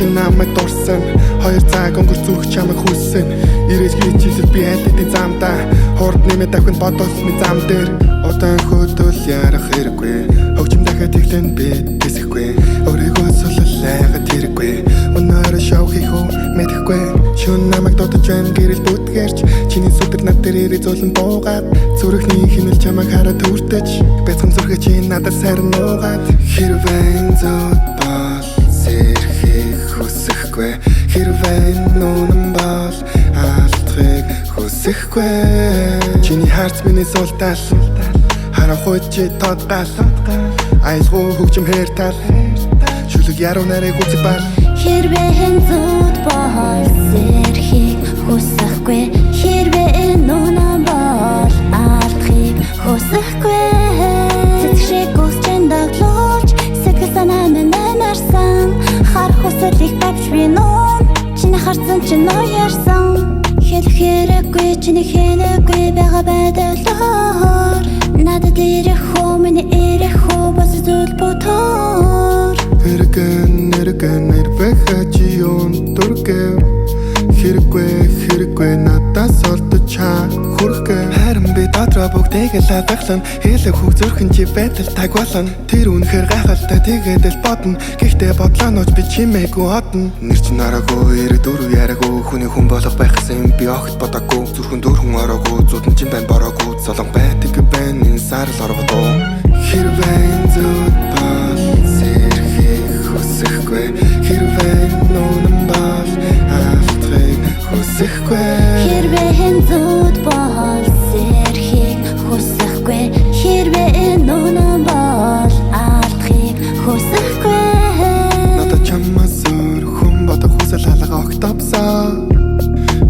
чи намайг дурсан хоёр цаг өнгөрч зүрх чамайг хүссэн ирээж хийчихэл би айлтын замдаа хурд нэмээд давхин бодолсны зам дээр удаан хөдөл ярах хэрэггүй хөгжим дахиад иглэн би тэсэхгүй өөрийгөө суллаагаад хэрэггүй өнөөр шоу хийх үү мэдэхгүй шүн намайг дутаж байна гэрэл бүтгэрч чиний сүдэр над дээр ирээ зулан буугаад зүрхний хинэл чамайг хараад төртөж бяцхан зүрхээ чи надад сарн нуугаад хэрвээ зот бол сэрхийг хүсэхгүй хэрвээ нүнэн бол алдахыг хүсэхгүй чиний харц миний суултал харахуйд чи тодгал аялгүй хөгжим хэртал шүлэг яруу нарыг үзэг бал хэрвээ зот бол сэрхийг хүсэхгүй хэрвээ нүнэн бол алдахыг хүсэхгүй цэцэг гүсчэн даглуулж сэтгэл санаа минь нэмэрсэн хар хүсэлийг тавьж би нуун чиний харцсан чи ноёрсон хэлэх хэрэггүй чиний хэнэгүй байгаа байдлаар надад ирэх хөө миний ирэх хөө бас зүйл ботор Хэрэгэн нэрвэхэ чи юун дүргэн Хэрэггүй надаас олдож чаа хүрхгэ Харин би дотроо бүгдийг л хадгалан Хэлэх хүүг зүрхэн чи байтал таг болон Тэр үнэхээр гайхалтай тэгээд л бодно Гэхдээ бодлоо нууж би чимээгүй одно Нэр чин араагүй ирээ дөрөв яриагүй Хүний хүн болох байхсан би огт бодоогүй Зүрхэн дөрхөн ороогүй зудан чин байна бороогүй Солон байдаг байна энэ сарл оргодоо Хэрвээ зөт бол сэрхийг хүсэхгүй Хэрвээ нүнэн бол алдахыг хүсэхгүй хэрвээ зот бол сэрхийг хүсэхгүй хэрвээ нүнэн бол алдахыг хүсэхгүй Надад чамаас өөр хүн бодох хүсэл алга огтопсоо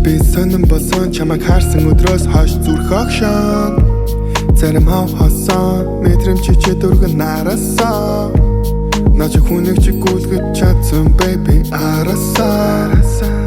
Би сонин болсон чамайг харсан өдрөөс хойш зүрх огшон Зарим хав хосон мэдрэмж чи дөргөн нарасаа Наач хүнийг чи гүйлгэж чадсан baby арасаа